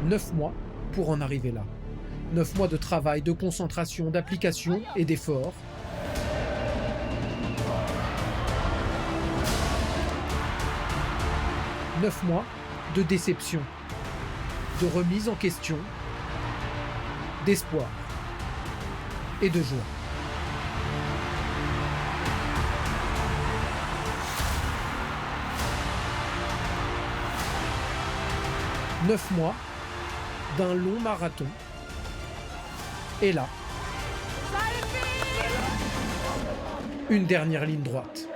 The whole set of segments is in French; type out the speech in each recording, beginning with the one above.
9 mois pour en arriver là. 9 mois de travail, de concentration, d'application et d'effort. Neuf mois de déception, de remise en question, d'espoir et de joie. Neuf mois d'un long marathon. Et là, une dernière ligne droite.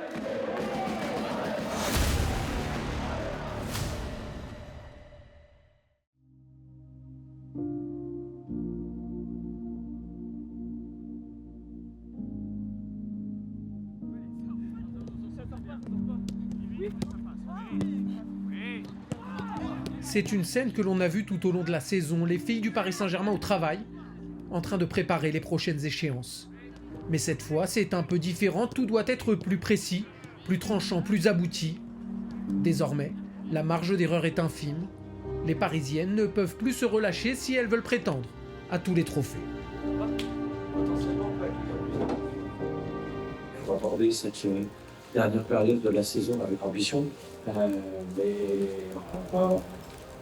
C'est une scène que l'on a vue tout au long de la saison, les filles du Paris Saint-Germain au travail, en train de préparer les prochaines échéances. Mais cette fois, c'est un peu différent, tout doit être plus précis, plus tranchant, plus abouti. Désormais, la marge d'erreur est infime. Les Parisiennes ne peuvent plus se relâcher si elles veulent prétendre à tous les trophées. Il faut aborder cette dernière période de la saison avec ambition, mais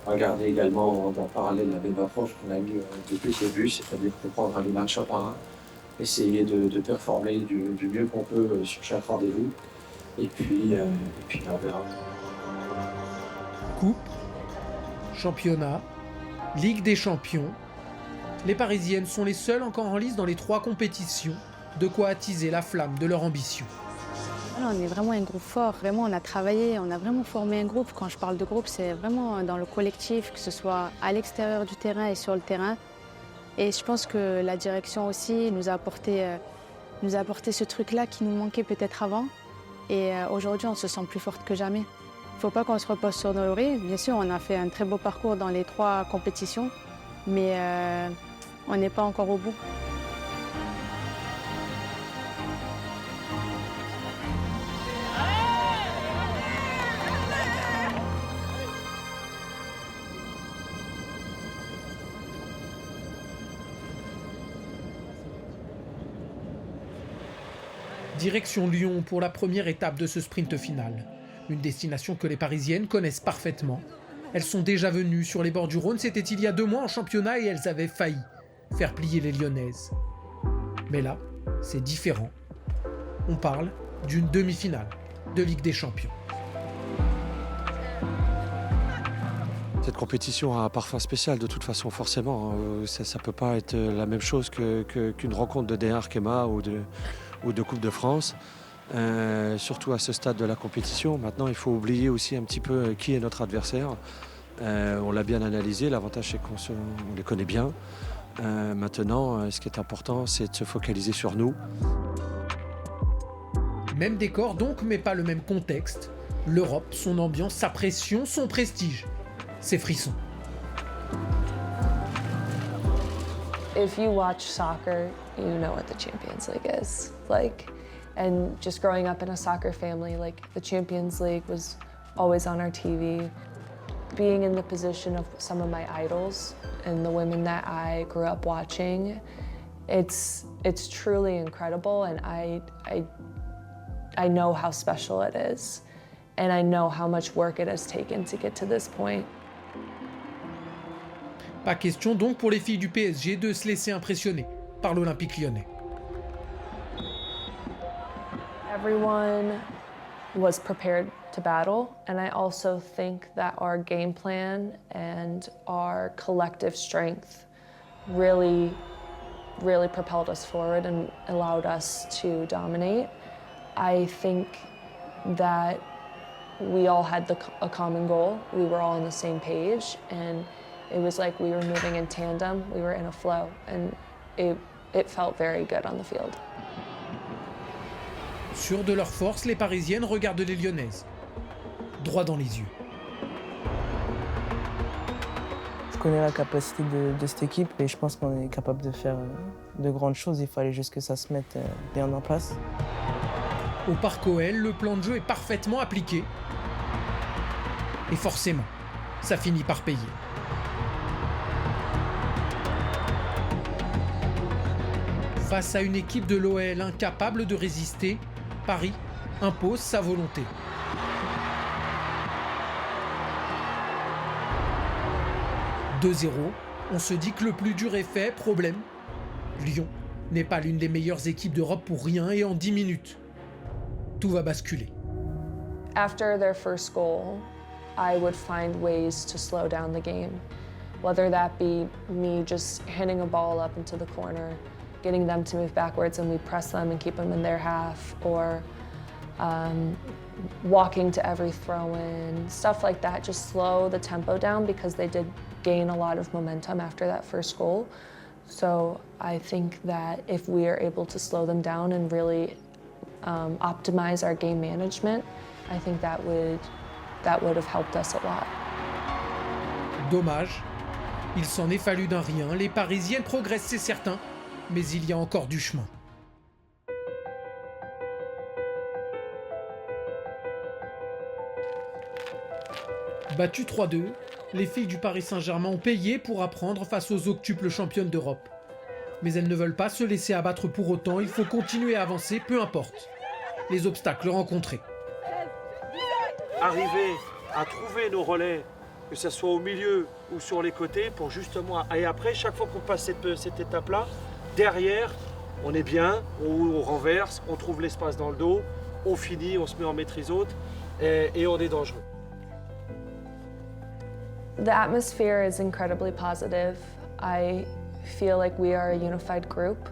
on va garder également en parallèle la même approche qu'on a eue depuis le début, c'est-à-dire prendre les matchs un par un, essayer de performer du mieux qu'on peut sur chaque rendez-vous, et puis on verra. Coupe, championnat, Ligue des champions. Les Parisiennes sont les seules encore en lice dans les 3 compétitions, de quoi attiser la flamme de leur ambition. On est vraiment un groupe fort, vraiment on a travaillé, on a vraiment formé un groupe. Quand je parle de groupe, c'est vraiment dans le collectif, que ce soit à l'extérieur du terrain et sur le terrain. Et je pense que la direction aussi nous a apporté ce truc-là qui nous manquait peut-être avant. Et aujourd'hui, on se sent plus forte que jamais. Il ne faut pas qu'on se repose sur nos lauriers. Bien sûr, on a fait un très beau parcours dans les 3 compétitions, mais on n'est pas encore au bout. Direction Lyon pour la première étape de ce sprint final. Une destination que les Parisiennes connaissent parfaitement. Elles sont déjà venues sur les bords du Rhône, c'était il y a 2 mois en championnat et elles avaient failli faire plier les Lyonnaises. Mais là, c'est différent. On parle d'une demi-finale de Ligue des Champions. Cette compétition a un parfum spécial de toute façon, forcément. Ça ne peut pas être la même chose qu'une rencontre de D1 Arkema ou de Coupe de France. Surtout à ce stade de la compétition. Maintenant, il faut oublier aussi un petit peu qui est notre adversaire. On l'a bien analysé, l'avantage c'est qu'on les connaît bien. Maintenant, ce qui est important, c'est de se focaliser sur nous. Même décor donc, mais pas le même contexte. L'Europe, son ambiance, sa pression, son prestige. Ses frissons. If you watch soccer, you know what the Champions League is like. And just growing up in a soccer family, like the Champions League was always on our TV. Being in the position of some of my idols and the women that I grew up watching, it's truly incredible, and I know how special it is, and I know how much work it has taken to get to this point. Pas question donc pour les filles du PSG de se laisser impressionner par l'Olympique lyonnais. Everyone was prepared to battle, and I also think that our game plan and our collective strength really propelled us forward and allowed us to dominate. I think that we all had a common goal. We were all on the same page, and it was like we were moving in tandem. We were in a flow, and it felt very good on the field. Sûres de leur force, les Parisiennes regardent les Lyonnaises, droit dans les yeux. Je connais la capacité de cette équipe et je pense qu'on est capable de faire de grandes choses. Il fallait juste que ça se mette bien en place. Au Parc OL, le plan de jeu est parfaitement appliqué. Et forcément, ça finit par payer. Face à une équipe de l'OL incapable de résister, Paris impose sa volonté. « 2-0, on se dit que le plus dur est fait, problème. Lyon n'est pas l'une des meilleures équipes d'Europe pour rien et en 10 minutes, tout va basculer. » After their first goal, I would find ways to slow down the game, whether that be me just hitting a ball up into the corner, getting them to move backwards and we press them and keep them in their half, or walking to every throw-in, stuff like that, just slow the tempo down because they did gain a lot of momentum after that first goal. So I think that if we are able to slow them down and really optimize our game management, I think that would have helped us a lot. Dommage, il s'en est fallu d'un rien. Les Parisiennes progressent, c'est certain, mais il y a encore du chemin. Battues 3-2, les filles du Paris Saint-Germain ont payé pour apprendre face aux octuples championnes d'Europe. Mais elles ne veulent pas se laisser abattre pour autant, il faut continuer à avancer, peu importe les obstacles rencontrés. Arriver à trouver nos relais, que ce soit au milieu ou sur les côtés, pour justement... Et après, chaque fois qu'on passe cette étape-là, derrière, on est bien, on renverse, on trouve l'espace dans le dos, on finit, on se met en maîtrise haute et on est dangereux. The atmosphere is incredibly positive. I feel like we are a unified group.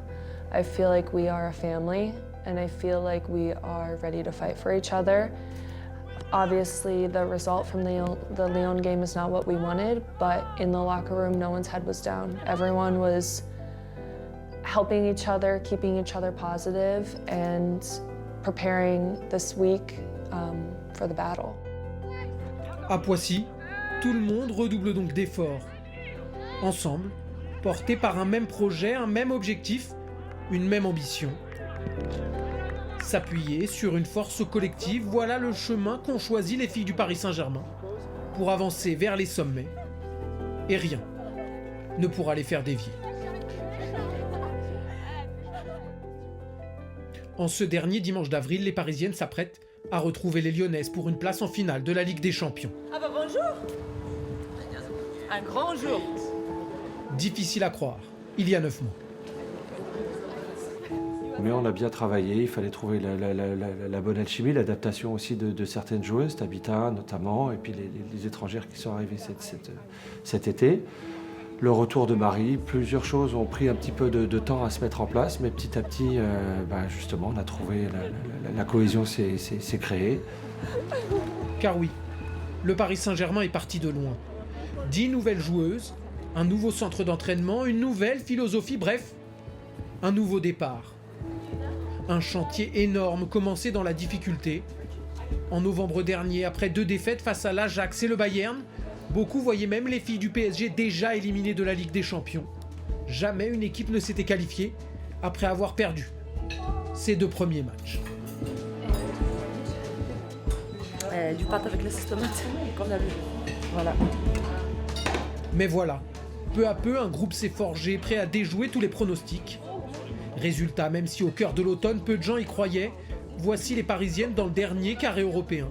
I feel like we are a family, and I feel like we are ready to fight for each other. Obviously, the result from the Lyon game is not what we wanted, but in the locker room, no one's head was down. Everyone was helping each other, keeping each other positive, and preparing this week for the battle. À Poissy, tout le monde redouble donc d'efforts. Ensemble, portés par un même projet, un même objectif, une même ambition. S'appuyer sur une force collective, voilà le chemin qu'ont choisi les filles du Paris Saint-Germain pour avancer vers les sommets. Et rien ne pourra les faire dévier. En ce dernier dimanche d'avril, les Parisiennes s'apprêtent à retrouver les Lyonnaises pour une place en finale de la Ligue des Champions. Ah bah bonjour! Un grand jour! Difficile à croire, il y a 9 mois. Mais on a bien travaillé, il fallait trouver la bonne alchimie, l'adaptation aussi de certaines joueuses, Tabitha notamment, et puis les étrangères qui sont arrivées cet été. Le retour de Marie, plusieurs choses ont pris un petit peu de temps à se mettre en place, mais petit à petit, justement, on a trouvé, la cohésion s'est créée. Car oui, le Paris Saint-Germain est parti de loin. 10 nouvelles joueuses, un nouveau centre d'entraînement, une nouvelle philosophie, bref, un nouveau départ. Un chantier énorme commencé dans la difficulté. En novembre dernier, après 2 défaites face à l'Ajax et le Bayern, beaucoup voyaient même les filles du PSG déjà éliminées de la Ligue des Champions. Jamais une équipe ne s'était qualifiée après avoir perdu ses 2 premiers matchs. Du pâte avec les tomates, comme d'habitude. Voilà. Mais voilà, peu à peu, un groupe s'est forgé, prêt à déjouer tous les pronostics. Résultat, même si au cœur de l'automne, peu de gens y croyaient, voici les Parisiennes dans le dernier carré européen.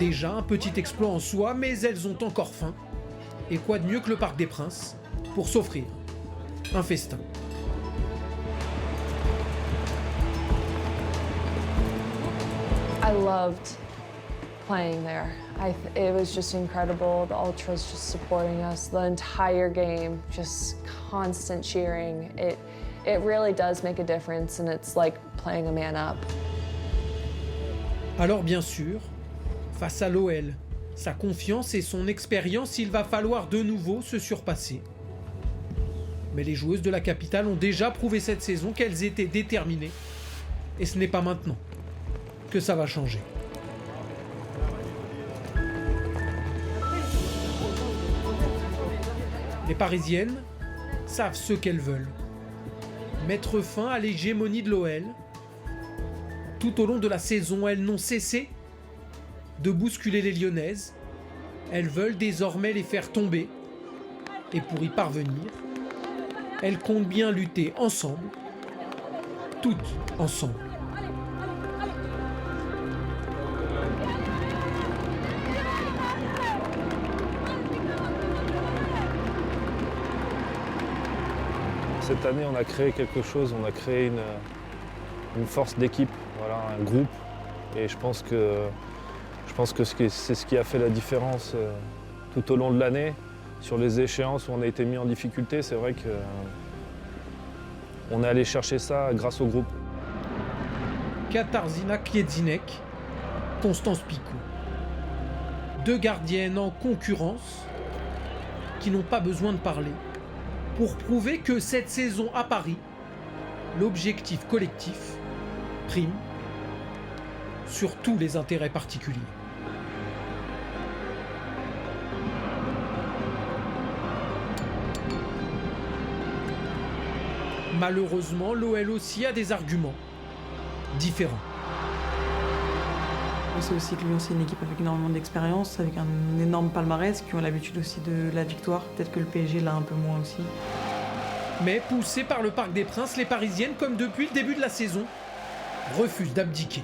Déjà un petit exploit en soi, mais elles ont encore faim. Et quoi de mieux que le Parc des Princes pour s'offrir un festin. I loved playing there. It was just incredible. The ultras just supporting us the entire game, just constant cheering. It really does make a difference, and it's like playing a man up. Alors bien sûr, face à l'OL, sa confiance et son expérience, il va falloir de nouveau se surpasser. Mais les joueuses de la capitale ont déjà prouvé cette saison qu'elles étaient déterminées. Et ce n'est pas maintenant que ça va changer. Les Parisiennes savent ce qu'elles veulent. Mettre fin à l'hégémonie de l'OL. Tout au long de la saison, elles n'ont cessé de bousculer les Lyonnaises. Elles veulent désormais les faire tomber. Et pour y parvenir, elles comptent bien lutter ensemble toutes ensemble. Cette année, on a créé quelque chose, on a créé une force d'équipe, voilà, un groupe. Et je pense que c'est ce qui a fait la différence tout au long de l'année. Sur les échéances où on a été mis en difficulté, c'est vrai qu'on est allé chercher ça grâce au groupe. Katarzyna Kiedzinek, Constance Picot. Deux gardiennes en concurrence qui n'ont pas besoin de parler pour prouver que cette saison à Paris, l'objectif collectif prime sur tous les intérêts particuliers. Malheureusement, l'OL aussi a des arguments différents. C'est aussi que Lyon, c'est une équipe avec énormément d'expérience, avec un énorme palmarès, qui ont l'habitude aussi de la victoire. Peut-être que le PSG l'a un peu moins aussi. Mais poussés par le Parc des Princes, les Parisiennes, comme depuis le début de la saison, refusent d'abdiquer.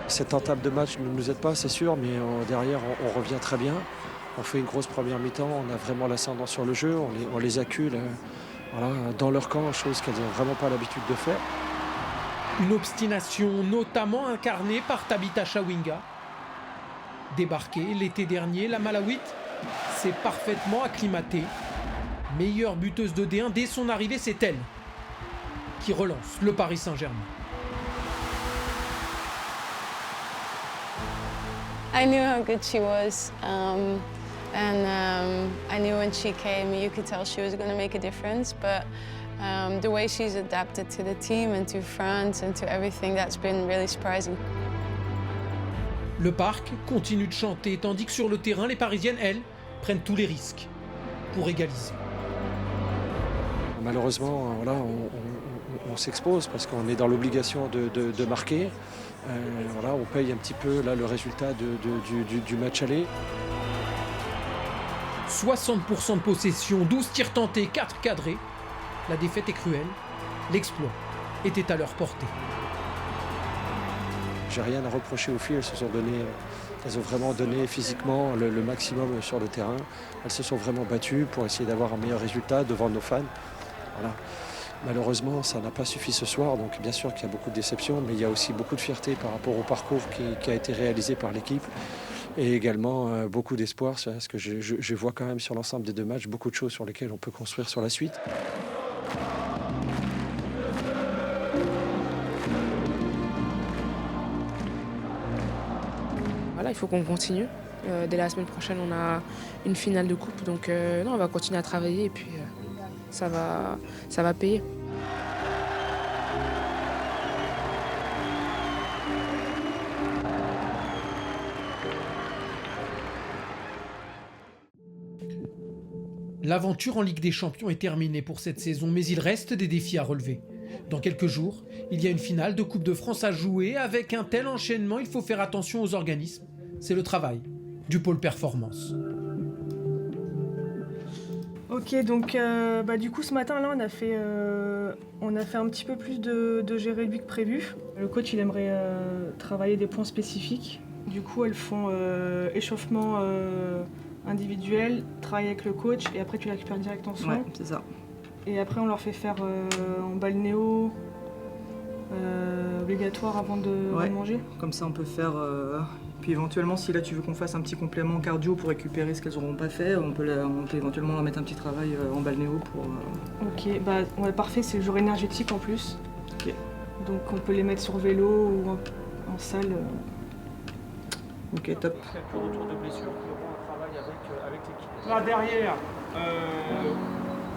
Cette entame de match ne nous aide pas, c'est sûr, mais derrière, on revient très bien. On fait une grosse première mi-temps, on a vraiment l'ascendant sur le jeu, on les accule voilà, dans leur camp, chose qu'elles n'ont vraiment pas l'habitude de faire. Une obstination notamment incarnée par Tabitha Chawinga. Débarquée l'été dernier, la Malawite s'est parfaitement acclimatée. Meilleure buteuse de D1 dès son arrivée, c'est elle qui relance le Paris Saint-Germain. I knew how good she was, I knew when she came, you could tell she was going to make a difference. But the way she's adapted to the team and to France and to everything, that's been really surprising. Le Parc continue de chanter, tandis que sur le terrain, les Parisiennes, elles, prennent tous les risques pour égaliser. Malheureusement, voilà, on s'expose parce qu'on est dans l'obligation de marquer. Voilà, on paye un petit peu là, le résultat du match aller. 60% de possession, 12 tirs tentés, 4 cadrés. La défaite est cruelle. L'exploit était à leur portée. J'ai rien à reprocher aux filles, elles ont vraiment donné physiquement le maximum sur le terrain. Elles se sont vraiment battues pour essayer d'avoir un meilleur résultat devant nos fans. Voilà. Malheureusement, ça n'a pas suffi ce soir, donc bien sûr qu'il y a beaucoup de déceptions, mais il y a aussi beaucoup de fierté par rapport au parcours qui a été réalisé par l'équipe et également beaucoup d'espoir, parce que je vois quand même sur l'ensemble des deux matchs beaucoup de choses sur lesquelles on peut construire sur la suite. Voilà, il faut qu'on continue. Dès la semaine prochaine, on a une finale de coupe, donc non, on va continuer à travailler et puis ça va payer. L'aventure en Ligue des Champions est terminée pour cette saison, mais il reste des défis à relever. Dans quelques jours, il y a une finale de Coupe de France à jouer. Avec un tel enchaînement, il faut faire attention aux organismes. C'est le travail du pôle performance. Ok, donc du coup ce matin là on a fait un petit peu plus de G-Réduit que prévu. Le coach il aimerait travailler des points spécifiques. Du coup elles font échauffement individuel, travail avec le coach et après tu les récupères direct en soins. Ouais, c'est ça. Et après on leur fait faire en balnéo obligatoire avant de manger. Comme ça on peut faire... Puis éventuellement, si là tu veux qu'on fasse un petit complément cardio pour récupérer ce qu'elles n'auront pas fait, on peut éventuellement leur mettre un petit travail en balnéo pour... Ok, parfait, c'est le jour énergétique en plus. Ok. Donc on peut les mettre sur vélo ou en salle. Ok, top. Quelques retours de blessures qui auront un travail avec l'équipe. Là derrière,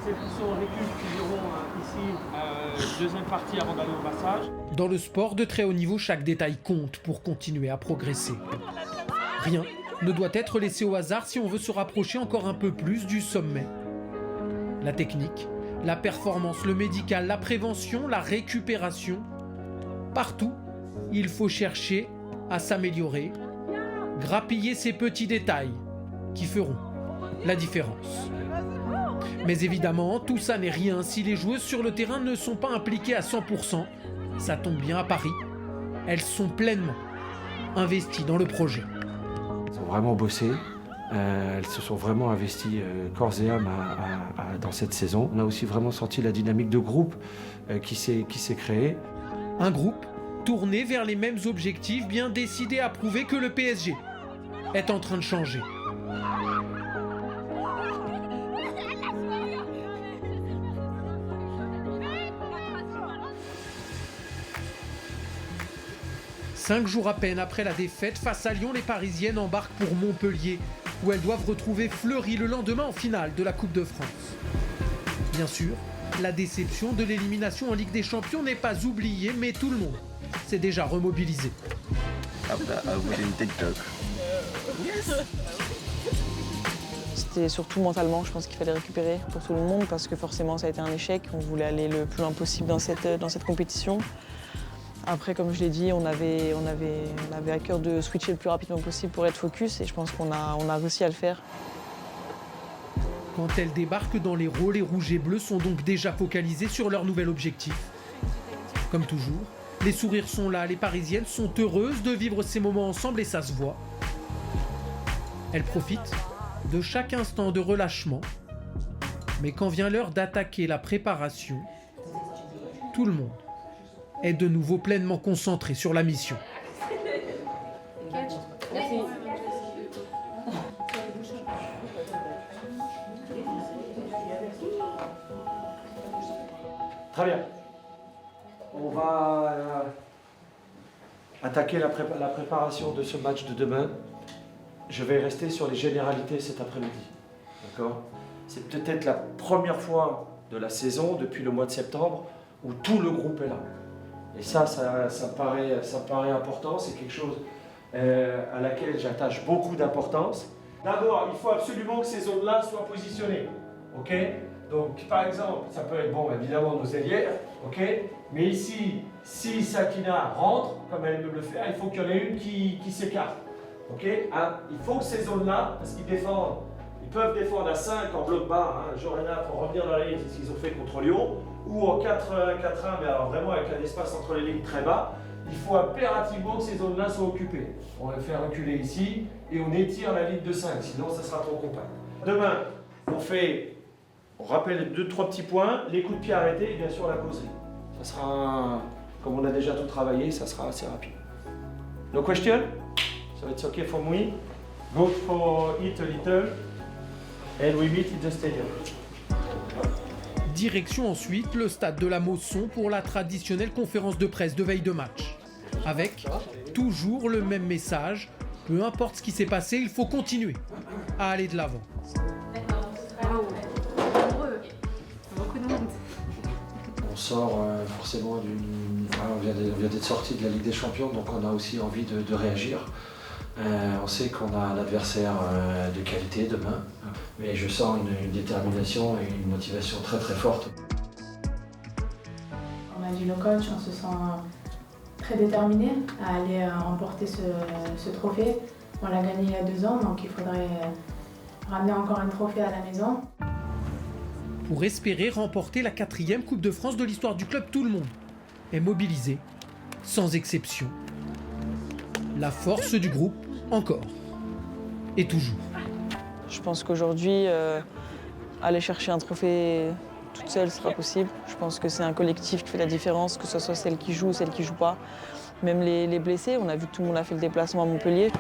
celles qui sont en récup qui iront ici, deuxième partie avant d'aller au massage. Dans le sport de très haut niveau, chaque détail compte pour continuer à progresser. Rien ne doit être laissé au hasard si on veut se rapprocher encore un peu plus du sommet. La technique, la performance, le médical, la prévention, la récupération. Partout, il faut chercher à s'améliorer, grappiller ces petits détails qui feront la différence. Mais évidemment, tout ça n'est rien si les joueuses sur le terrain ne sont pas impliquées à 100%. Ça tombe bien à Paris. Elles sont pleinement investies dans le projet. Elles ont vraiment bossé. Elles se sont vraiment investies corps et âme dans cette saison. On a aussi vraiment senti la dynamique de groupe qui s'est créée. Un groupe tourné vers les mêmes objectifs, bien décidé à prouver que le PSG est en train de changer. Cinq jours à peine après la défaite face à Lyon, les Parisiennes embarquent pour Montpellier, où elles doivent retrouver Fleury le lendemain en finale de la Coupe de France. Bien sûr, la déception de l'élimination en Ligue des Champions n'est pas oubliée, mais tout le monde s'est déjà remobilisé. C'était surtout mentalement, je pense qu'il fallait récupérer pour tout le monde parce que forcément ça a été un échec. On voulait aller le plus loin possible dans cette compétition. Après, comme je l'ai dit, on avait à cœur de switcher le plus rapidement possible pour être focus et je pense qu'on a réussi à le faire. Quand elles débarquent dans les rôles, les rouges et bleus sont donc déjà focalisés sur leur nouvel objectif. Comme toujours, les sourires sont là, les Parisiennes sont heureuses de vivre ces moments ensemble et ça se voit. Elles profitent de chaque instant de relâchement. Mais quand vient l'heure d'attaquer la préparation, tout le monde est de nouveau pleinement concentré sur la mission. Très bien. On va attaquer la préparation de ce match de demain. Je vais rester sur les généralités cet après-midi. D'accord ? C'est peut-être la première fois de la saison, depuis le mois de septembre, où tout le groupe est là. Et ça me paraît important, c'est quelque chose à laquelle j'attache beaucoup d'importance. D'abord, il faut absolument que ces zones-là soient positionnées. Ok ? Donc, par exemple, ça peut être, bon, évidemment, nos ailières, ok ? Mais ici, si Sakina rentre, comme elle peut le faire, il faut qu'il y en ait une qui s'écarte. Ok ? Il faut que ces zones-là, parce qu'ils défendent, ils peuvent défendre à 5 en bloc bas, Jorena pour revenir dans la ligne, c'est ce qu'ils ont fait contre Lyon, ou en 4-1, mais alors vraiment avec un espace entre les lignes très bas. Il faut impérativement que ces zones-là soient occupées. On va le faire reculer ici et on étire la ligne de 5, sinon ça sera trop compact. Demain, on rappelle 2-3 petits points, les coups de pied arrêtés et bien sûr la causerie. Ça sera, comme on a déjà tout travaillé, ça sera assez rapide. No question? So it's okay for me. Go for it a little and we meet in the stadium. Direction ensuite le stade de la Mosson pour la traditionnelle conférence de presse de veille de match. Avec toujours le même message, peu importe ce qui s'est passé, il faut continuer à aller de l'avant. On sort forcément on vient d'être sorti de la Ligue des Champions, donc on a aussi envie de réagir. On sait qu'on a un adversaire de qualité demain, mais je sens une détermination et une motivation très très forte. On a dit le coach, on se sent très déterminé à aller remporter ce trophée. On l'a gagné il y a 2 ans, donc il faudrait ramener encore un trophée à la maison. Pour espérer remporter la 4e Coupe de France de l'histoire du club, tout le monde est mobilisé, sans exception. La force du groupe, encore et toujours. Je pense qu'aujourd'hui, aller chercher un trophée toute seule sera possible. Je pense que c'est un collectif qui fait la différence, que ce soit celle qui joue ou celle qui ne joue pas. Même les blessés, on a vu que tout le monde a fait le déplacement à Montpellier.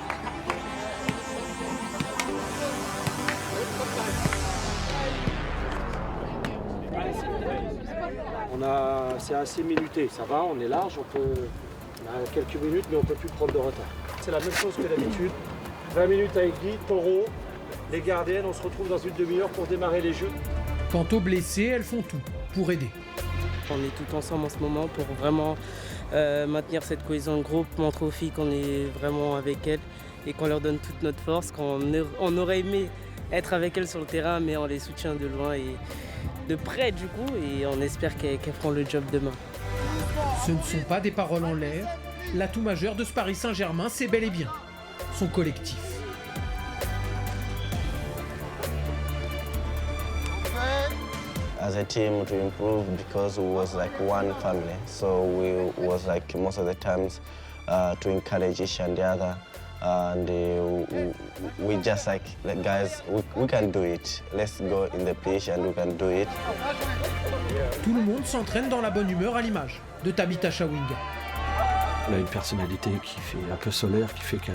C'est assez minuté, ça va, on est large, on a quelques minutes, mais on ne peut plus prendre de retard. C'est la même chose que d'habitude. 20 minutes avec Guy, Toro, les gardiennes, on se retrouve dans une demi-heure pour démarrer les jeux. Quant aux blessés, elles font tout pour aider. On est tout ensemble en ce moment pour vraiment maintenir cette cohésion de groupe, montrer aux filles qu'on est vraiment avec elles et qu'on leur donne toute notre force, qu'on aurait aimé être avec elles sur le terrain, mais on les soutient de loin et de près du coup, et on espère qu'elles feront le job demain. Ce ne sont pas des paroles en l'air. L'atout majeur de ce Paris Saint-Germain, c'est bel et bien son collectif. as a team to improve because we was like one family. So we was like most of the times to encourage each and the other. And we just like guys, we can do it. Let's go in the pitch and we can do it. Tout le monde s'entraîne dans la bonne humeur à l'image de Tabitha Chawinga. Elle a une personnalité qui fait un peu solaire, qui fait que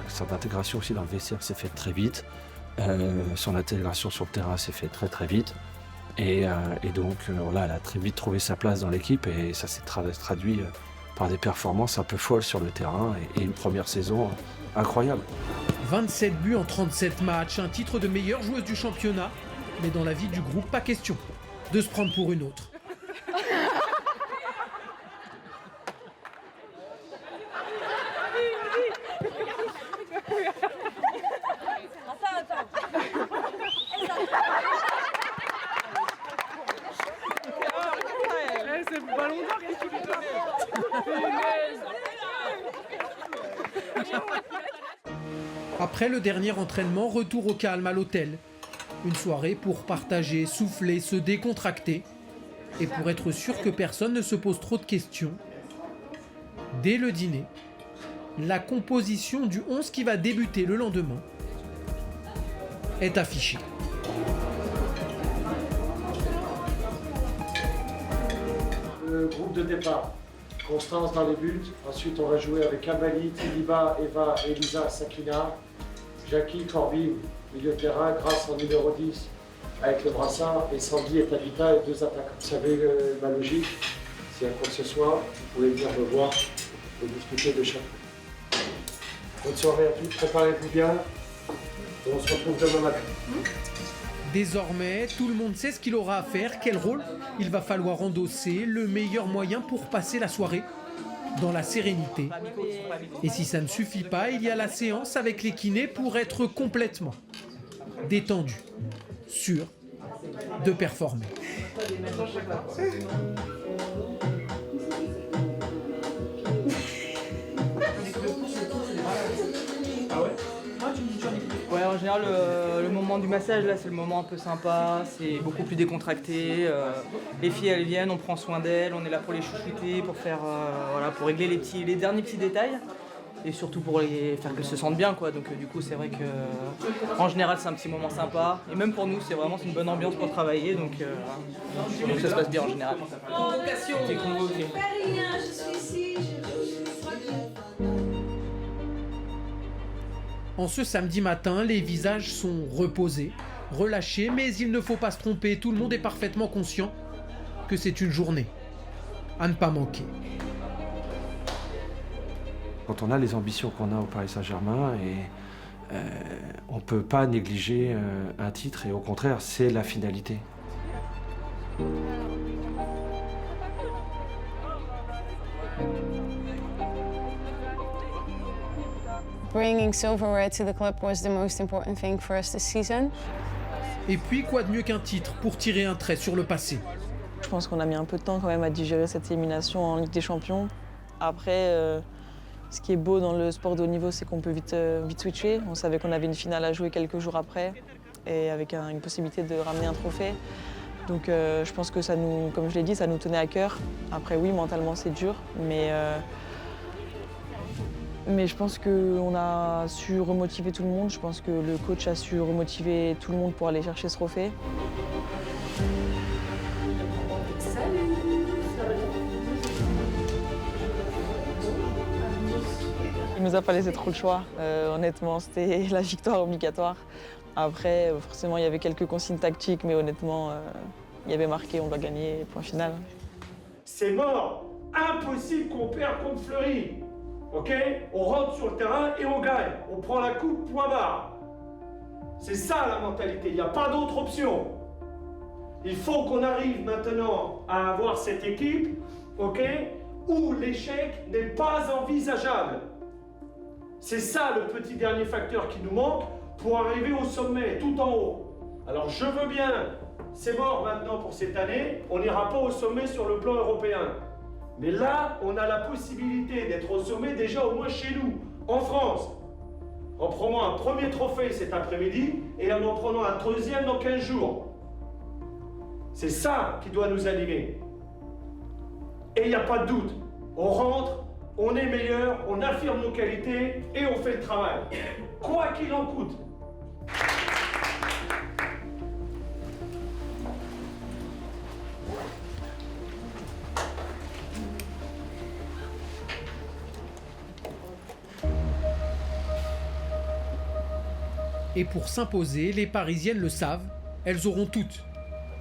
son intégration aussi dans le vestiaire s'est faite très vite. Son intégration sur le terrain s'est faite très très vite. Et donc voilà, elle a très vite trouvé sa place dans l'équipe et ça s'est traduit par des performances un peu folles sur le terrain et une première saison incroyable. 27 buts en 37 matchs, un titre de meilleure joueuse du championnat, mais dans la vie du groupe, pas question de se prendre pour une autre. C'est le ballon d'or que tu lui donnes. Après le dernier entraînement, retour au calme à l'hôtel. Une soirée pour partager, souffler, se décontracter. Et pour être sûr que personne ne se pose trop de questions, dès le dîner, la composition du 11 qui va débuter le lendemain est affichée. Le groupe de départ, Constance dans les buts. Ensuite, on va jouer avec Abali, Tiliba, Eva, Elisa, Sakina, Jackie, Corbin, milieu de terrain, Grâce en numéro 10 avec le brassard, et Sandy et Tabitha et 2 attaquants. Vous savez ma logique, s'il y a quoi que ce soit, vous pouvez venir me voir et discuter de chaque. Bonne soirée à tous, préparez-vous bien et on se retrouve demain matin. Désormais, tout le monde sait ce qu'il aura à faire, quel rôle il va falloir endosser, le meilleur moyen pour passer la soirée dans la sérénité. Et si ça ne suffit pas, il y a la séance avec les kinés pour être complètement détendu, sûr de performer. Ouais, en général, le moment du massage, là, c'est le moment un peu sympa, c'est beaucoup plus décontracté. Les filles, elles viennent, on prend soin d'elles, on est là pour les chouchouter, pour faire, voilà, pour régler les derniers petits détails. Et surtout pour les faire qu'elles se sentent bien, quoi. Donc du coup, c'est vrai que, en général, c'est un petit moment sympa. Et même pour nous, c'est une bonne ambiance pour travailler, donc ça se passe bien en général. Convocation. T'es convoqué. En ce samedi matin, les visages sont reposés, relâchés, mais il ne faut pas se tromper, tout le monde est parfaitement conscient que c'est une journée à ne pas manquer. Quand on a les ambitions qu'on a au Paris Saint-Germain, on ne peut pas négliger un titre, et au contraire, c'est la finalité. Bringing silverware to the club was the most important thing for us this season. Et puis, quoi de mieux qu'un titre pour tirer un trait sur le passé? Je pense qu'on a mis un peu de temps quand même à digérer cette élimination en Ligue des Champions. Après, ce qui est beau dans le sport de haut niveau, c'est qu'on peut vite switcher. On savait qu'on avait une finale à jouer quelques jours après, et avec une possibilité de ramener un trophée. Donc je pense que ça nous, comme je l'ai dit, ça nous tenait à cœur. Après oui, mentalement c'est dur, mais je pense qu'on a su remotiver tout le monde. Je pense que le coach a su remotiver tout le monde pour aller chercher ce trophée. Il nous a pas laissé trop le choix. Honnêtement, c'était la victoire obligatoire. Après, forcément, il y avait quelques consignes tactiques, mais honnêtement, il y avait marqué, on doit gagner, point final. C'est mort. Impossible qu'on perde contre Fleury. Ok? On rentre sur le terrain et on gagne. On prend la coupe, point barre. C'est ça la mentalité, il n'y a pas d'autre option. Il faut qu'on arrive maintenant à avoir cette équipe, ok, où l'échec n'est pas envisageable. C'est ça le petit dernier facteur qui nous manque pour arriver au sommet, tout en haut. Alors je veux bien, c'est mort maintenant pour cette année, on n'ira pas au sommet sur le plan européen. Mais là, on a la possibilité d'être au sommet déjà au moins chez nous, en France. En prenant un premier trophée cet après-midi et en prenant un deuxième dans 15 jours. C'est ça qui doit nous animer. Et il n'y a pas de doute. On rentre, on est meilleur, on affirme nos qualités et on fait le travail. Quoi qu'il en coûte. Et pour s'imposer, les Parisiennes le savent, elles auront toutes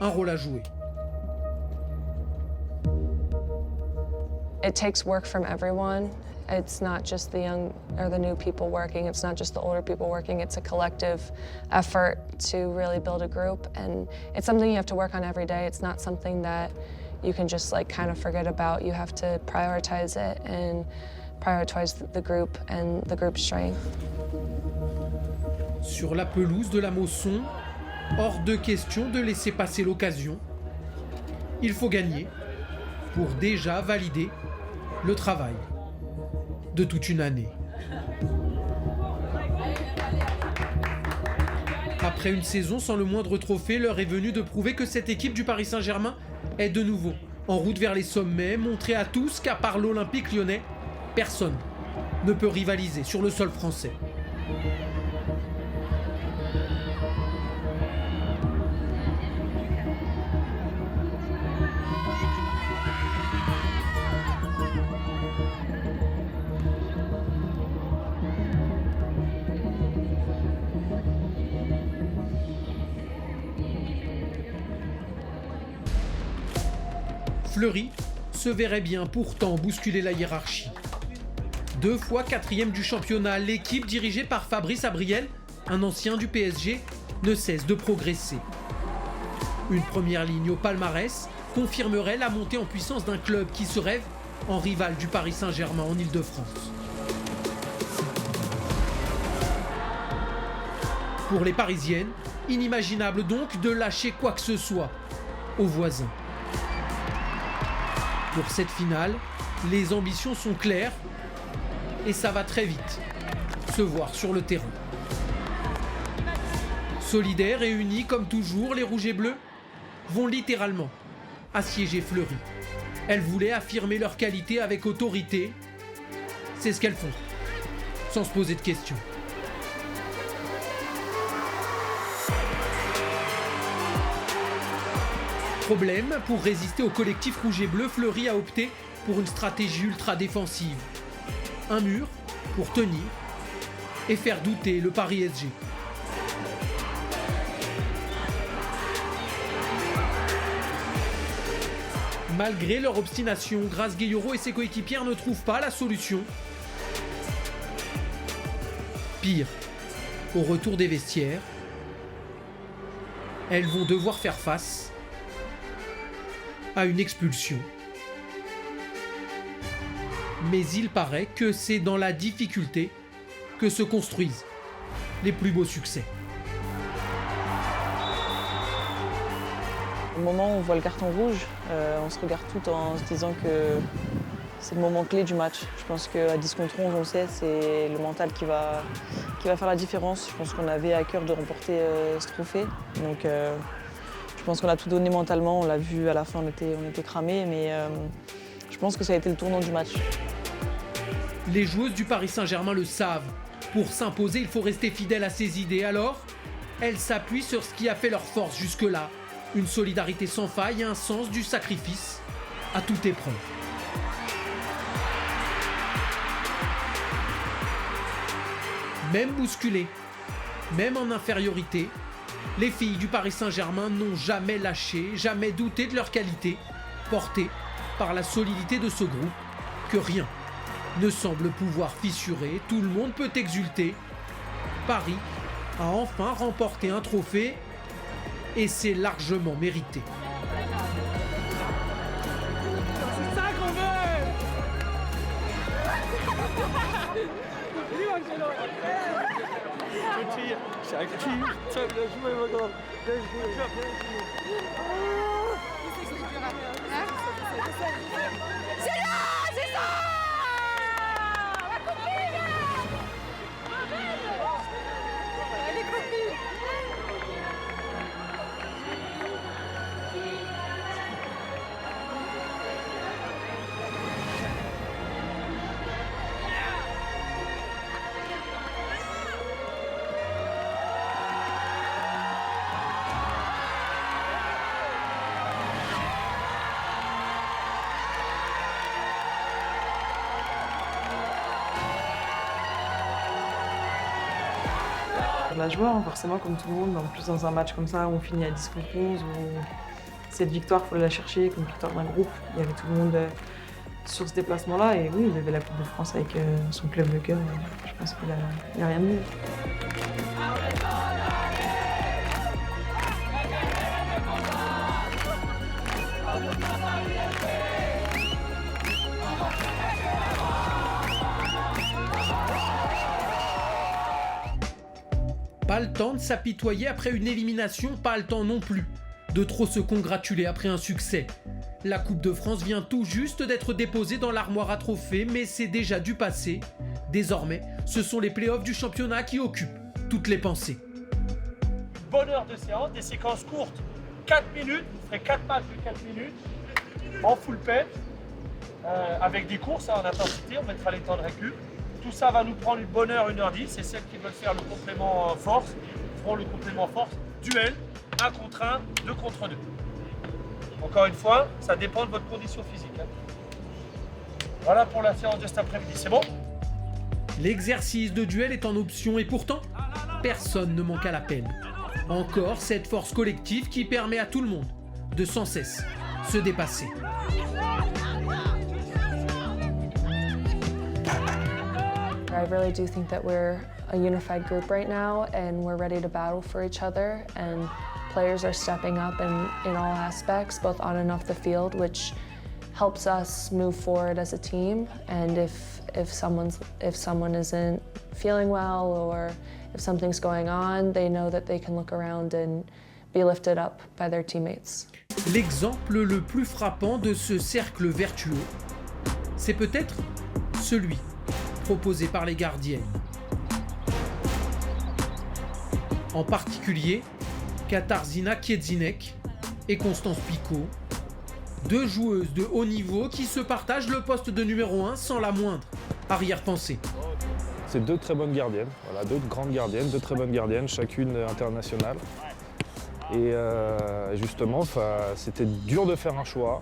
un rôle à jouer. It takes work from everyone. It's not just the young or the new people working, it's not just the older people working, it's a collective effort to really build a group, and it's something you have to work on every day. It's not something that you can just like kind of forget about. You have to prioritize it and prioritize the group and the group's strength. Sur la pelouse de la Mosson, hors de question de laisser passer l'occasion. Il faut gagner pour déjà valider le travail de toute une année. Après une saison sans le moindre trophée, l'heure est venue de prouver que cette équipe du Paris Saint-Germain est de nouveau en route vers les sommets, montrer à tous qu'à part l'Olympique lyonnais, personne ne peut rivaliser sur le sol français. Fleury se verrait bien pourtant bousculer la hiérarchie. 2 fois 4e du championnat, l'équipe dirigée par Fabrice Abriel, un ancien du PSG, ne cesse de progresser. Une première ligne au palmarès confirmerait la montée en puissance d'un club qui se rêve en rival du Paris Saint-Germain en Île-de-France. Pour les Parisiennes, inimaginable donc de lâcher quoi que ce soit aux voisins. Pour cette finale, les ambitions sont claires et ça va très vite se voir sur le terrain. Solidaires et unis comme toujours, les Rouges et Bleus vont littéralement assiéger Fleury. Elles voulaient affirmer leur qualité avec autorité. C'est ce qu'elles font, sans se poser de questions. Problème, pour résister au collectif rouge et bleu, Fleury a opté pour une stratégie ultra défensive. Un mur pour tenir et faire douter le Paris SG. Malgré leur obstination, Grace Gueyoro et ses coéquipières ne trouvent pas la solution. Pire, au retour des vestiaires, elles vont devoir faire face à une expulsion. Mais il paraît que c'est dans la difficulté que se construisent les plus beaux succès. Au moment où on voit le carton rouge, on se regarde tout en se disant que c'est le moment clé du match. Je pense qu'à 10 contre 11, on le sait, c'est le mental qui va faire la différence. Je pense qu'on avait à cœur de remporter ce trophée. Donc, je pense qu'on a tout donné mentalement, on l'a vu à la fin, on était cramés, mais je pense que ça a été le tournant du match. Les joueuses du Paris Saint-Germain le savent. Pour s'imposer, il faut rester fidèle à ses idées. Alors, elles s'appuient sur ce qui a fait leur force jusque-là. Une solidarité sans faille et un sens du sacrifice à toute épreuve. Même bousculées, même en infériorité, les filles du Paris Saint-Germain n'ont jamais lâché, jamais douté de leur qualité, portées par la solidité de ce groupe, que rien ne semble pouvoir fissurer. Tout le monde peut exulter. Paris a enfin remporté un trophée et c'est largement mérité. C'est ça qu'on veut. Bien joué, mon gars. Bien joué. C'est là, c'est ça. La copine. Elle est copine. de la joie, hein, forcément, comme tout le monde. En plus, dans un match comme ça, où on finit à 10 contre 11, où cette victoire, il faut la chercher, comme victoire d'un groupe. Il y avait tout le monde sur ce déplacement-là. Et oui, il avait la Coupe de France avec son club de cœur. Je pense qu'il n'y a rien de mieux. Pas le temps de s'apitoyer après une élimination, pas le temps non plus de trop se congratuler après un succès. La Coupe de France vient tout juste d'être déposée dans l'armoire à trophées, mais c'est déjà du passé. Désormais, ce sont les playoffs du championnat qui occupent toutes les pensées. Bonne heure de séance, des séquences courtes, 4 minutes, vous ferez 4 matchs de 4 minutes, en full pep, avec des courses en intensité, on mettra les temps de récup. Tout ça va nous prendre une bonne heure, 1h10, et celles qui veulent faire le complément force feront le complément force, duel, 1 contre 1, 2 contre 2. Encore une fois, ça dépend de votre condition physique. Voilà pour la séance de cet après-midi, c'est bon ? L'exercice de duel est en option et pourtant, personne ne manque à l'appel. Encore cette force collective qui permet à tout le monde de sans cesse se dépasser. I really do think that we're a unified group right now and we're ready to battle for each other, and players are stepping up in all aspects, both on and off the field, which helps us move forward as a team. And if someone isn't feeling well or if something's going on, they know that they can look around and be lifted up by their teammates. L'exemple le plus frappant de ce cercle vertueux, c'est peut-être celui proposé par les gardiennes. En particulier, Katarzyna Kiedzinek et Constance Picot, deux joueuses de haut niveau qui se partagent le poste de numéro 1 sans la moindre arrière-pensée. C'est deux très bonnes gardiennes, voilà, deux grandes gardiennes, deux très bonnes gardiennes, chacune internationale. Et justement, c'était dur de faire un choix.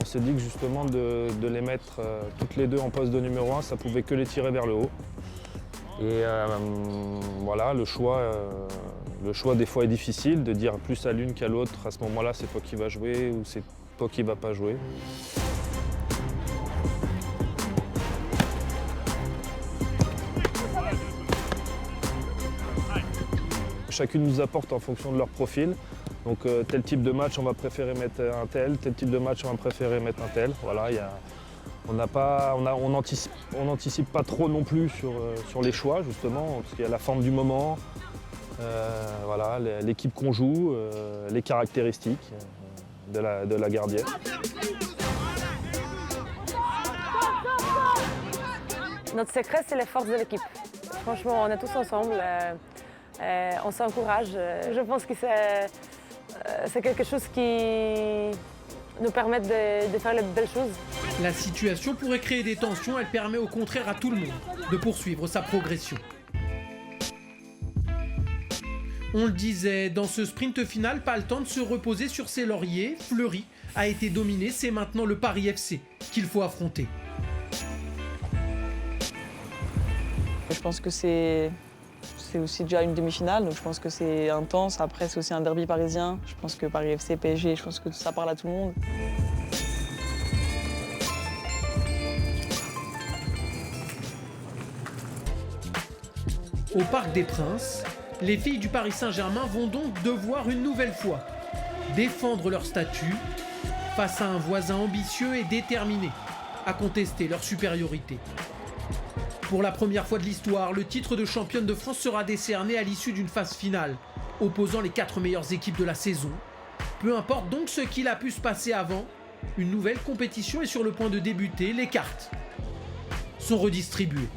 On s'est dit que justement de les mettre toutes les deux en poste de numéro 1, ça pouvait que les tirer vers le haut. Et voilà, le choix des fois est difficile, de dire plus à l'une qu'à l'autre, à ce moment-là c'est toi qui vas jouer ou c'est toi qui vas pas jouer. Chacune nous apporte en fonction de leur profil. Donc tel type de match on va préférer mettre un tel type de match on va préférer mettre un tel. Voilà, on n'anticipe pas trop non plus sur les choix justement, parce qu'il y a la forme du moment, voilà, l'équipe qu'on joue, les caractéristiques de la gardienne. Notre secret, c'est les forces de l'équipe. Franchement, on est tous ensemble, on s'encourage. Je pense que c'est quelque chose qui nous permet de faire les belles choses. La situation pourrait créer des tensions, elle permet au contraire à tout le monde de poursuivre sa progression. On le disait, dans ce sprint final, pas le temps de se reposer sur ses lauriers. Fleury a été dominé, c'est maintenant le Paris FC qu'il faut affronter. Je pense que c'est aussi déjà une demi-finale, donc je pense que c'est intense. Après, c'est aussi un derby parisien. Je pense que Paris FC, PSG, je pense que ça parle à tout le monde. Au Parc des Princes, les filles du Paris Saint-Germain vont donc devoir une nouvelle fois défendre leur statut face à un voisin ambitieux et déterminé à contester leur supériorité. Pour la première fois de l'histoire, le titre de championne de France sera décerné à l'issue d'une phase finale, opposant les 4 meilleures équipes de la saison. Peu importe donc ce qu'il a pu se passer avant, une nouvelle compétition est sur le point de débuter, les cartes sont redistribuées.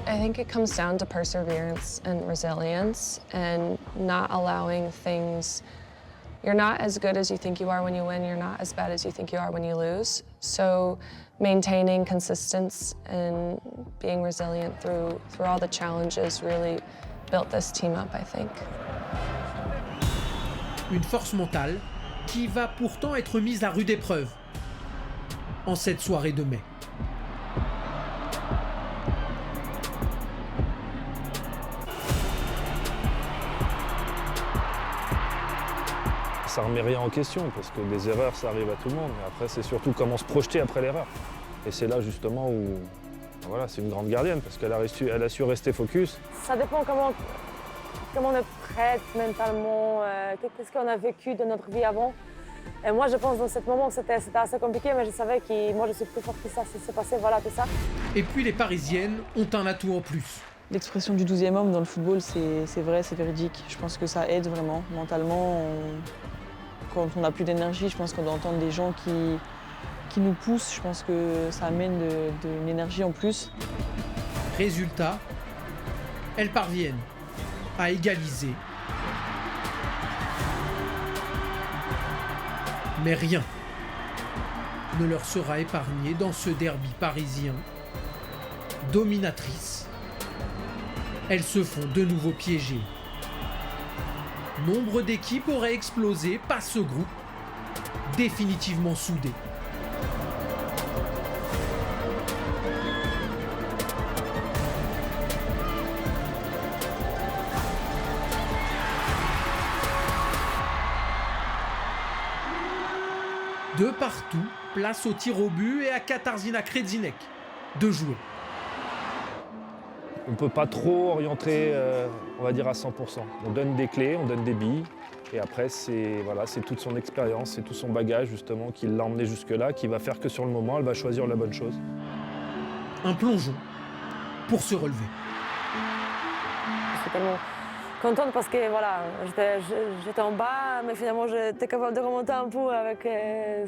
I think it comes down to perseverance and resilience and not allowing things. You're not as good as you think you are when you win, you're not as bad as you think you are when you lose. So maintaining consistency and being resilient through all the challenges really built this team up, I think. Une force mentale qui va pourtant être mise à rude épreuve en cette soirée de mai. ça remet rien en question, parce que des erreurs, ça arrive à tout le monde. Mais après, c'est surtout comment se projeter après l'erreur. Et c'est là justement où, voilà, c'est une grande gardienne, parce qu'elle a su rester focus. Ça dépend comment on est prête mentalement, qu'est-ce qu'on a vécu de notre vie avant. Et moi, je pense dans ce moment que c'était assez compliqué, mais je savais que moi, je suis plus forte que ça, si c'est passé, voilà, tout ça. Et puis les Parisiennes ont un atout en plus. L'expression du 12e homme dans le football, c'est vrai, c'est véridique. Je pense que ça aide vraiment. Mentalement, quand on n'a plus d'énergie, je pense qu'on doit entendre des gens qui nous poussent. Je pense que ça amène de l'énergie en plus. Résultat, elles parviennent à égaliser. Mais rien ne leur sera épargné dans ce derby parisien. Dominatrices, elles se font de nouveau piéger. Nombre d'équipes auraient explosé, pas ce groupe, définitivement soudé. De partout, place au tir au but et à Katarzyna Krejcinek de jouer. On ne peut pas trop orienter, on va dire, à 100%. On donne des clés, on donne des billes. Et après, c'est toute son expérience, c'est tout son bagage, justement, qui l'a emmené jusque-là, qui va faire que sur le moment, elle va choisir la bonne chose. Un plongeon pour se relever. Je suis tellement contente parce que voilà, j'étais en bas, mais finalement, j'étais capable de remonter un peu avec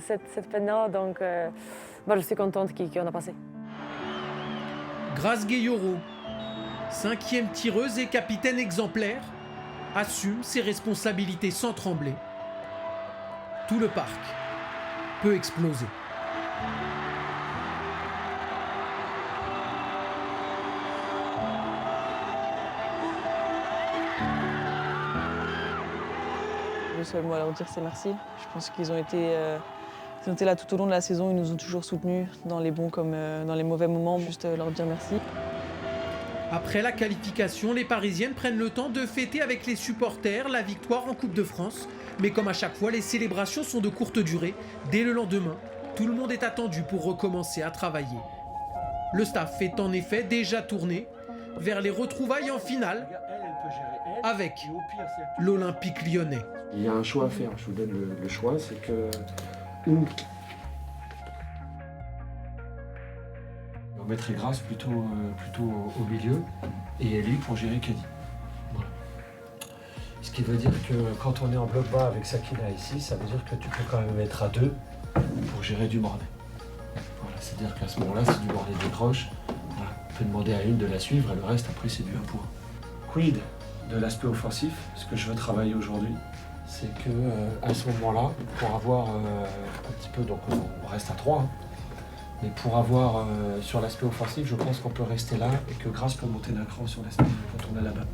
cette peine-là. Donc, je suis contente qu'on a passé. Grace Gueyoro, 5e tireuse et capitaine exemplaire, assume ses responsabilités sans trembler. Tout le parc peut exploser. Le seul mot à leur dire, c'est merci. Je pense qu'ils ont été là tout au long de la saison. Ils nous ont toujours soutenus, dans les bons comme dans les mauvais moments. Juste leur dire merci. Après la qualification, les Parisiennes prennent le temps de fêter avec les supporters la victoire en Coupe de France. Mais comme à chaque fois, les célébrations sont de courte durée. Dès le lendemain, tout le monde est attendu pour recommencer à travailler. Le staff est en effet déjà tourné vers les retrouvailles en finale avec l'Olympique lyonnais. Il y a un choix à faire, je vous donne le choix, c'est que ou on mettrait Grace plutôt au milieu et Ellie pour gérer Caddy. Voilà. Ce qui veut dire que quand on est en bloc bas avec Sakina ici, ça veut dire que tu peux quand même être à 2 pour gérer du Mornay. Voilà, c'est-à-dire qu'à ce moment-là, si du Mornay décroche, voilà, on peut demander à une de la suivre et le reste après c'est du 1 pour 1. Quid de l'aspect offensif, ce que je veux travailler aujourd'hui, c'est que à ce moment-là, pour avoir un petit peu, donc on reste à 3, hein, mais pour avoir sur l'aspect offensif, je pense qu'on peut rester là et que Grace peut monter d'un cran sur l'aspect quand on est là-bas.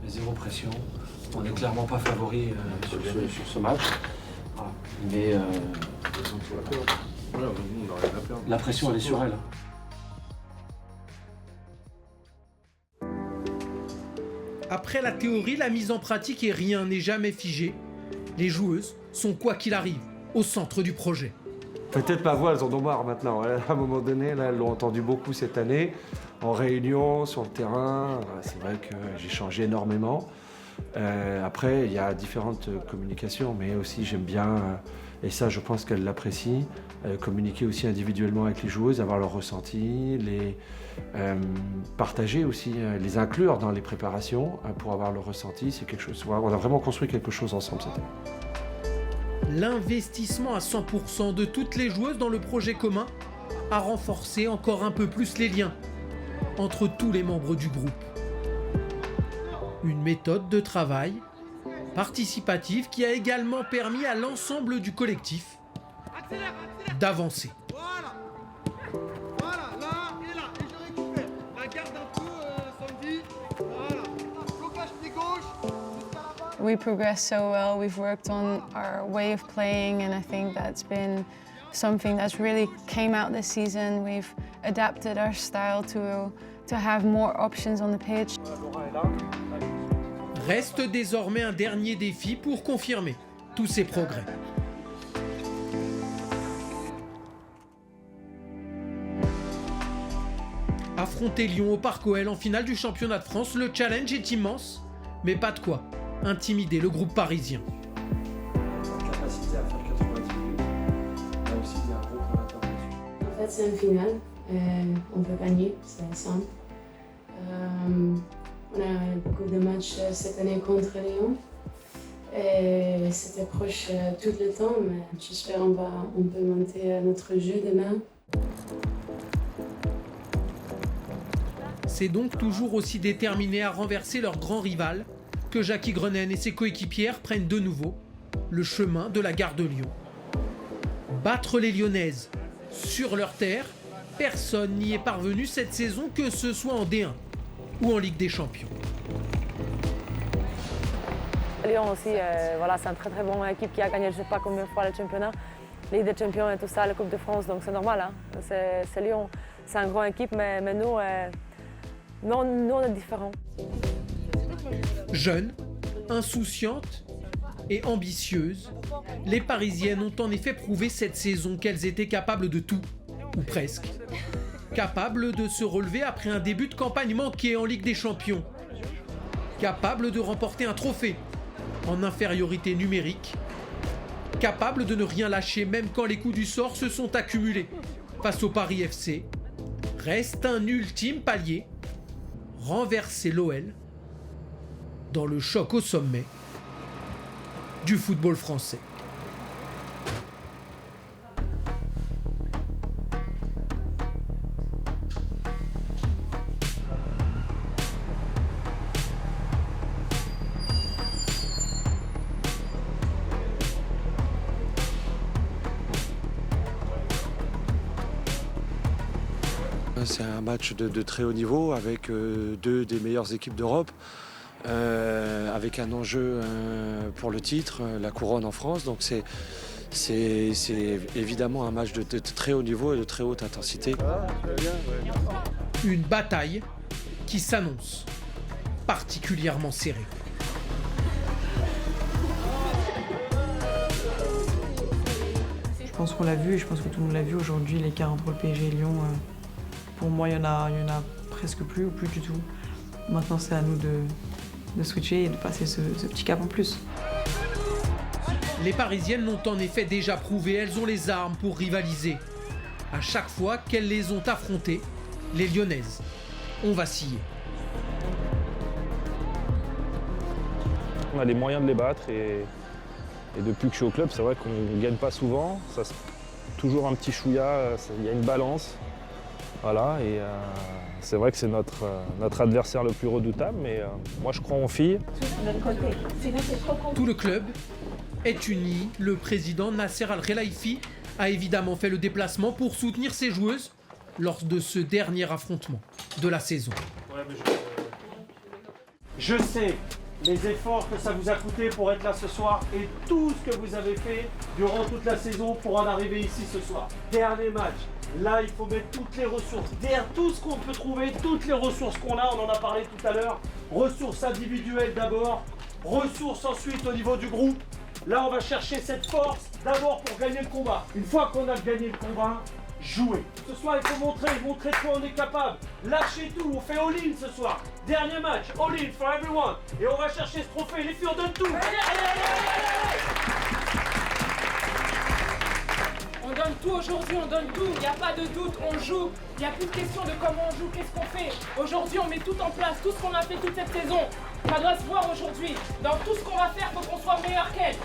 Mais zéro pression, on n'est clairement pas favori sur ce match, voilà. Mais la pression elle est sur elle. Après la théorie, la mise en pratique et rien n'est jamais figé. Les joueuses sont, quoi qu'il arrive, au centre du projet. Peut-être ma voix, elles en ont marre maintenant. À un moment donné, là, elles l'ont entendu beaucoup cette année, en réunion, sur le terrain. C'est vrai que j'ai changé énormément. Après, il y a différentes communications, mais aussi j'aime bien, et ça je pense qu'elles l'apprécient, communiquer aussi individuellement avec les joueuses, avoir leur ressenti, les partager aussi, les inclure dans les préparations pour avoir leur ressenti. C'est quelque chose. On a vraiment construit quelque chose ensemble cette année. L'investissement à 100% de toutes les joueuses dans le projet commun a renforcé encore un peu plus les liens entre tous les membres du groupe. Une méthode de travail participative qui a également permis à l'ensemble du collectif d'avancer. Voilà, là et là, et je récupère. La garde un peu, Sandy. Voilà. Blocage pied gauche. We progressed so well. We've worked on our way of playing, and I think that's been something that's really came out this season. We've adapted our style to To have more options on the pitch. Reste désormais un dernier défi pour confirmer tous ces progrès. Affronter Lyon au Parc OL en finale du championnat de France, le challenge est immense, mais pas de quoi intimider le groupe parisien. Capacité à faire 90 minutes, là aussi il y a un gros point d'interrogation. En fait, c'est une finale, on peut gagner, c'est simple. On a beaucoup de matchs cette année contre Lyon et c'était proche tout le temps, mais j'espère qu'on peut monter notre jeu demain. C'est donc toujours aussi déterminé à renverser leur grand rival que Jackie Grennen et ses coéquipières prennent de nouveau le chemin de la gare de Lyon. Battre les Lyonnaises sur leur terre, personne n'y est parvenu cette saison, que ce soit en D1 ou en Ligue des Champions. Lyon aussi, voilà, c'est une très très bonne équipe qui a gagné je ne sais pas combien de fois le championnat, Ligue des Champions et tout ça, la Coupe de France, donc c'est normal. Hein. C'est Lyon, c'est une grande équipe, mais nous, nous on est différents. Jeunes, insouciantes et ambitieuses, les Parisiennes ont en effet prouvé cette saison qu'elles étaient capables de tout, ou presque. Capables de se relever après un début de campagne manqué en Ligue des Champions. Capables de remporter un trophée en infériorité numérique. Capables de ne rien lâcher même quand les coups du sort se sont accumulés face au Paris FC. Reste un ultime palier, renverser l'OL dans le choc au sommet du football français. C'est un match de très haut niveau avec deux des meilleures équipes d'Europe, avec un enjeu pour le titre, la couronne en France. Donc c'est évidemment un match de très haut niveau et de très haute intensité. Une bataille qui s'annonce particulièrement serrée. Je pense qu'on l'a vu et je pense que tout le monde l'a vu aujourd'hui, l'écart entre le PSG et Lyon. Pour moi, il y en a presque plus ou plus du tout. Maintenant, c'est à nous de switcher et de passer ce petit cap en plus. Les Parisiennes l'ont en effet déjà prouvé, elles ont les armes pour rivaliser. À chaque fois qu'elles les ont affrontées, les Lyonnaises ont vacillé. On a les moyens de les battre et depuis que je suis au club, c'est vrai qu'on ne gagne pas souvent. Ça, toujours un petit chouïa, il y a une balance. Voilà, et c'est vrai que c'est notre adversaire le plus redoutable, mais moi je crois en filles. Tout le club est uni. Le président Nasser Al-Khelaifi a évidemment fait le déplacement pour soutenir ses joueuses lors de ce dernier affrontement de la saison. Je sais les efforts que ça vous a coûté pour être là ce soir et tout ce que vous avez fait durant toute la saison pour en arriver ici ce soir. Dernier match. Là, il faut mettre toutes les ressources, derrière tout ce qu'on peut trouver, toutes les ressources qu'on a, on en a parlé tout à l'heure. Ressources individuelles d'abord, ressources ensuite au niveau du groupe. Là, on va chercher cette force d'abord pour gagner le combat. Une fois qu'on a gagné le combat, jouer. Ce soir, il faut montrer de quoi on est capable. Lâchez tout, on fait all-in ce soir. Dernier match, all-in for everyone. Et on va chercher ce trophée. Les filles, on donne tout. On donne tout aujourd'hui, on donne tout, il n'y a pas de doute, on joue. Il n'y a plus de question de comment on joue, qu'est-ce qu'on fait. Aujourd'hui, on met tout en place, tout ce qu'on a fait toute cette saison. Ça doit se voir aujourd'hui. Dans tout ce qu'on va faire, il faut qu'on soit meilleur qu'elle.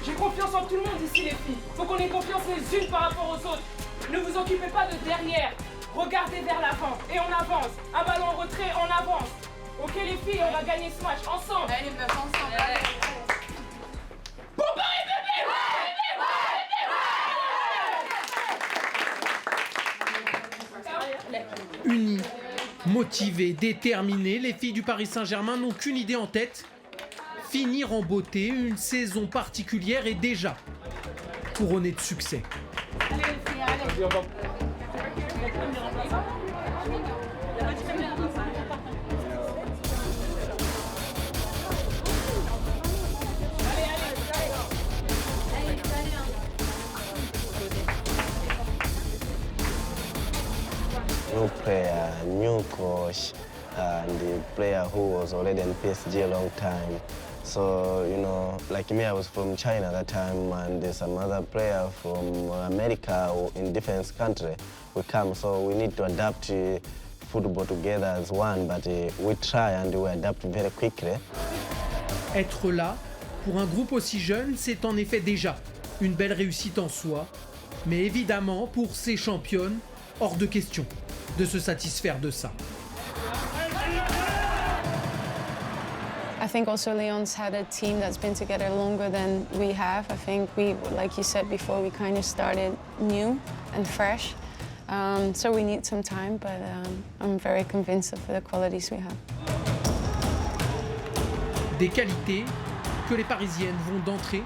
J'ai confiance en tout le monde ici, les filles. Il faut qu'on ait confiance les unes par rapport aux autres. Ne vous occupez pas de derrière. Regardez vers l'avant et on avance. Un ballon en retrait, on avance. Ok les filles, on va gagner ce match ensemble. Allez, meufs, ensemble. Pour Paris, bébé! Unies, motivées, déterminées, les filles du Paris Saint-Germain n'ont qu'une idée en tête: finir en beauté une saison particulière et déjà couronnée de succès. Allez, les filles, allez. New player, new coach, and the player who was already in PSG a long time. So, you know, like me, I was from China that time, and there's some other player from America or in different country. We come, so we need to adapt football together as one, but we try and we adapt very quickly. Être là, pour un groupe aussi jeune, c'est en effet déjà une belle réussite en soi. Mais évidemment, pour ces championnes, hors de question de se satisfaire de ça. I think also Leon's had a team that's been together longer than we have. I think we, like you said before, we kind of started new and fresh. So we need some time, but I'm very convinced of the qualities we have. Des qualités que les Parisiennes vont d'entrée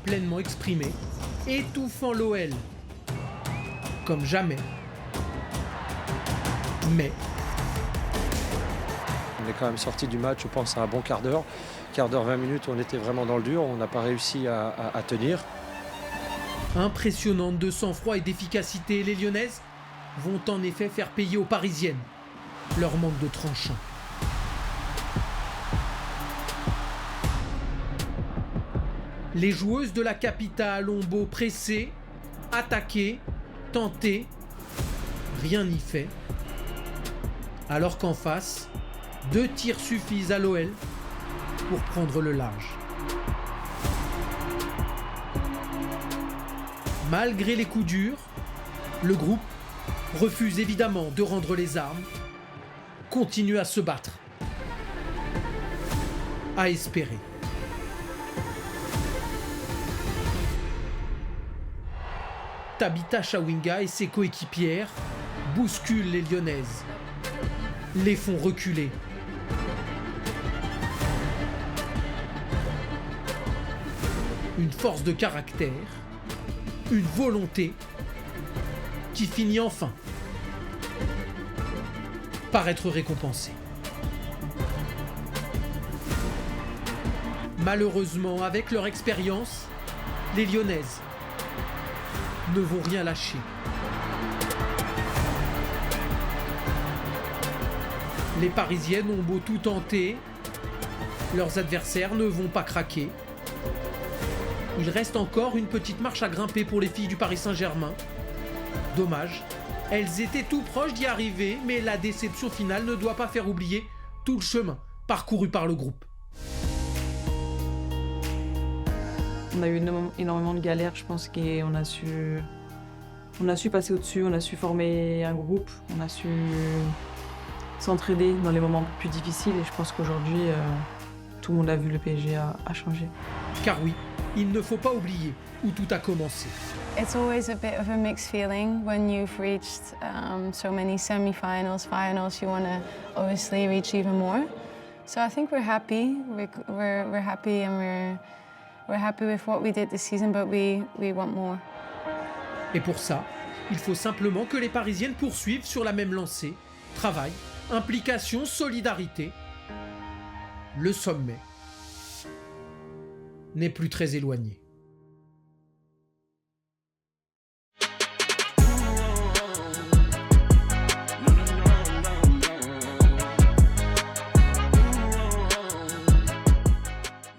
pleinement exprimer, étouffant l'OL comme jamais. Mais on est quand même sorti du match, je pense, à un bon quart d'heure, 20 minutes, on était vraiment dans le dur, on n'a pas réussi à tenir. Impressionnantes de sang-froid et d'efficacité, les Lyonnaises vont en effet faire payer aux Parisiennes leur manque de tranchant. Les joueuses de la capitale ont beau presser, attaquer, tenter, rien n'y fait. Alors qu'en face, 2 tirs suffisent à l'OL pour prendre le large. Malgré les coups durs, le groupe refuse évidemment de rendre les armes, continue à se battre, à espérer. Tabitha Chawinga et ses coéquipières bousculent les Lyonnaises, les font reculer. Une force de caractère, une volonté qui finit enfin par être récompensée. Malheureusement, avec leur expérience, les Lyonnaises ne vont rien lâcher. Les Parisiennes ont beau tout tenter, leurs adversaires ne vont pas craquer. Il reste encore une petite marche à grimper pour les filles du Paris Saint-Germain. Dommage, elles étaient tout proches d'y arriver, mais la déception finale ne doit pas faire oublier tout le chemin parcouru par le groupe. On a eu énormément de galères, je pense qu'on a su passer au-dessus, on a su former un groupe, on a su s'entraider dans les moments plus difficiles et je pense qu'aujourd'hui, tout le monde a vu le PSG a changé. Car oui, il ne faut pas oublier où tout a commencé. It's always a bit of a mixed feeling when you've reached so many semi-finals, finals. You want to obviously reach even more. So I think we're happy. We're happy and we're happy with what we did this season, but we want more. Et pour ça, il faut simplement que les Parisiennes poursuivent sur la même lancée. Travail, implication, solidarité. Le sommet n'est plus très éloigné.